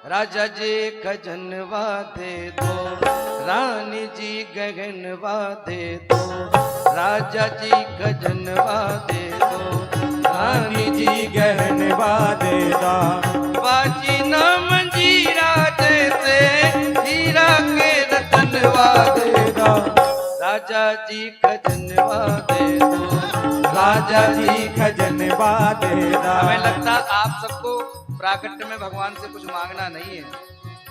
राजा जी खजनवा दे दो, रानी जी गगनवा दे दो। राजा जी खजनवा दे दो, रानी जी गहनवा दे दो। बाजी ना मंजीरा जैसे हीरा के रतनवा दे दो। राजा जी खजनवा दे दो, राजा जी खजनवा दे दो। हमें लगता आप सबको प्राकट्य में भगवान से कुछ मांगना नहीं है।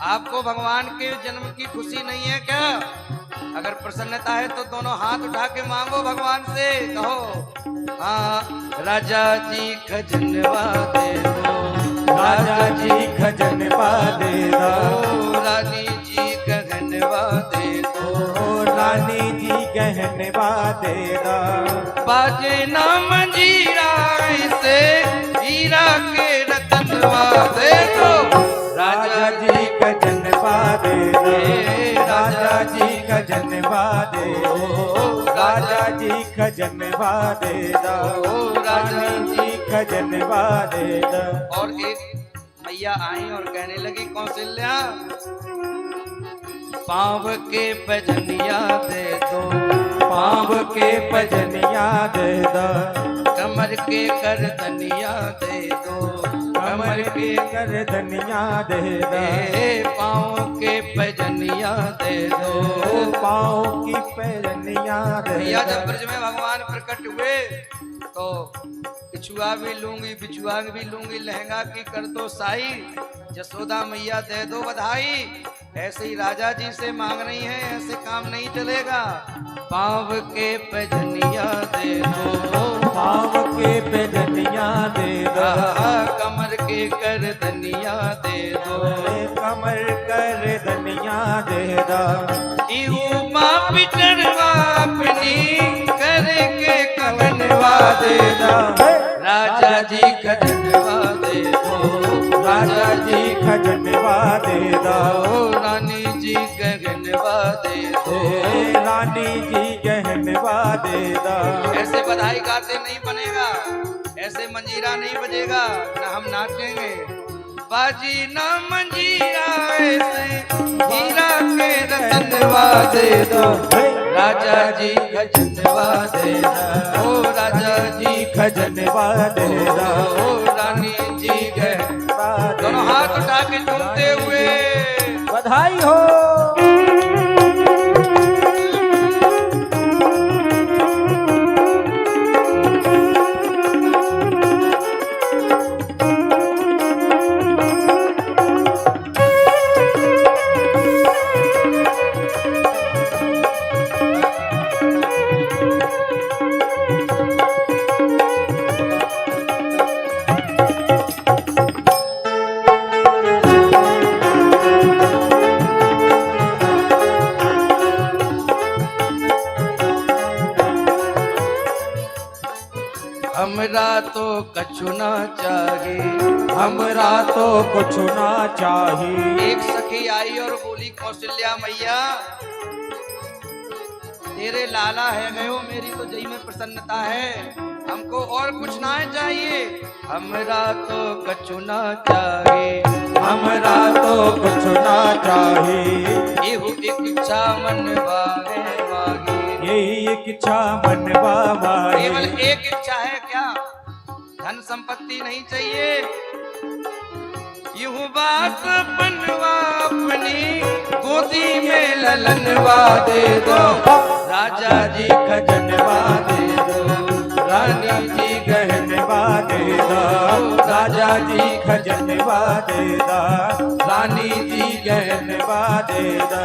आपको भगवान के जन्म की खुशी नहीं है क्या? अगर प्रसन्नता है तो दोनों हाथ उठा के मांगो भगवान से, कहो हाँ। राजा जी खजनवा दे दो, राजा जी खजनवा दे दो। रानी जी गगनवा दे दो, रानी जी गहनवा दे दो। बाजे ना मंजीरा से हीरा के रतनवा दे दो। राजा जी खजनवा दे दो। राजा जी खजनवा दे दो। राजा जी खजनवा दे दो। रानी जी खजनवा दे दो। और एक मैया आई और कहने लगी, कौशल्या पाँव के भजनिया दे दो, पाँव के भजनिया दे दो। कमर के करदनिया दे दो, कमर के करदनिया दे दो। पाँव के भजनिया दे दो। पाँव की पैरनिया दे भैया दो। जब ब्रज में भगवान प्रकट हुए तो बिछुआ भी लूंगी, बिछुआ भी लूंगी, लहंगा की कर दो साई, जसोदा मैया दे दो बधाई। ऐसे ही राजा जी से मांग रही है, ऐसे काम नहीं चलेगा। पाँव के भजनिया दे दो, पाँव के पैरनिया दे दो। कमर के करदनिया दे दो। कमर करदनिया दे दो। इहू माँ पिटरवा अपनी करके कवनवा दे दो। राजा जी खजनवा दे दो, राजा जी खजनवा दे दो। रानी जी गगनवा दे दो। रानी जी गहनवा दे दो। ऐसे बधाई गाते नहीं बनेगा, ऐसे मंजीरा नहीं बजेगा, ना हम नाचेंगे। बाजी ना मंजीरा ऐसे हीरा के रतनवा दे दो। राजा जी खजनवा दे दो, राजा जी खजनवा दे दो। रानी जी गहनवा दे दो। दोनों हाथ उठा के झूमते हुए बधाई हो। हमरा तो कछु ना चाहिए, हमरा तो कुछ ना चाहिए। एक सखी आई और बोली, कौशल्या मैया तेरे लाला है गयो, मेरी तो जई में प्रसन्नता है, हमको और कुछ ना चाहिए। हमरा तो कछु ना चाहिए, हमरा तो कुछ ना चाहिए। एहू एक इच्छा मन वागे वागे। यही एक इच्छा मनवा केवल मांगे। एक इच्छा है क्या? धन संपत्ति नहीं चाहिए। यूं बास बनवा अपनी गोदी में ललनवा दे दो। राजा जी खजनवा दे दो। रानी जी गहनवा दे दो। राजा जी खजनवा दे दो। रानी जी गहनवा दे दो।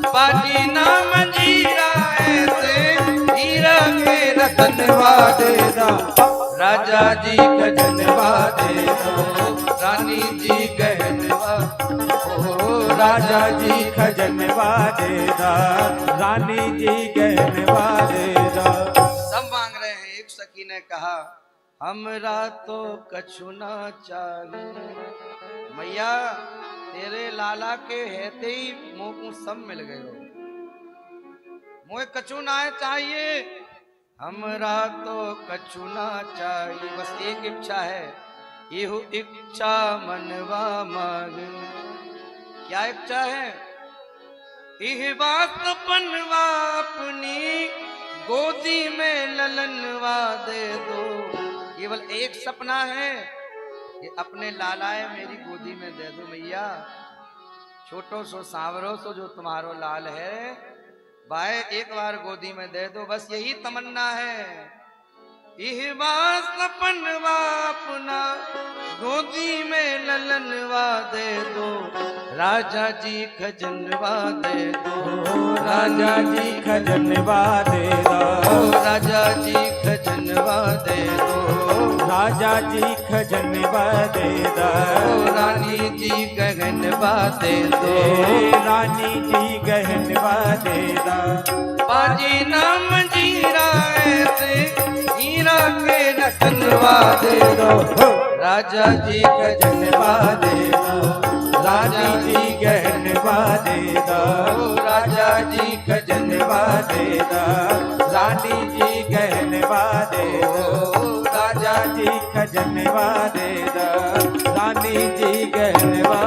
बाजी ना मंजीरा ऐसे हीरा के रतनवा दे दो। राजा जी खजनवा दे दो, रानी जी गहनवा। ओ राजा जी खजनवा दे दो। रानी जी गहनवा दे दो। सब मांग रहे हैं। एक सखी ने कहा, हमरा तो कछु ना चाहिए। मैया तेरे लाला के हेते ही मुंह को सब मिल गए हो, मुझे कछु ना चाहिए। हमरा तो कछु ना चाहिए, बस एक इच्छा है, यहू इच्छा मनवा मांगे। क्या इच्छा है? इह बात बनवा अपनी गोदी में ललनवा दे दो। केवल एक सपना है कि अपने लालाए मेरी गोदी में दे दो मैया। छोटो सो सांवरो सो जो तुम्हारो लाल है, भाई एक बार गोदी में दे दो, बस यही तमन्ना है। यह बात सपनवा अपना गोदी में ललनवा दे दो, राजा जी खजनवा दे दो, राजा जी खजनवा दे दो, राजा जी खजनवा दे दो, राजा जी खजनवा दे दो, रानी जी गगनवा दे दो, रानी जी गहनवा दे दो। बाजी नाम जीरा ऐसे हीरा के रतनवा दे दो, राजा जी गजनवा दे दो, रानी जी गहनवा दे दो, राजा जी गजनवा दे दो, रानी जी गहनवा दे दो, राजा जी खजनवा दे दो, रानी जी गहनवा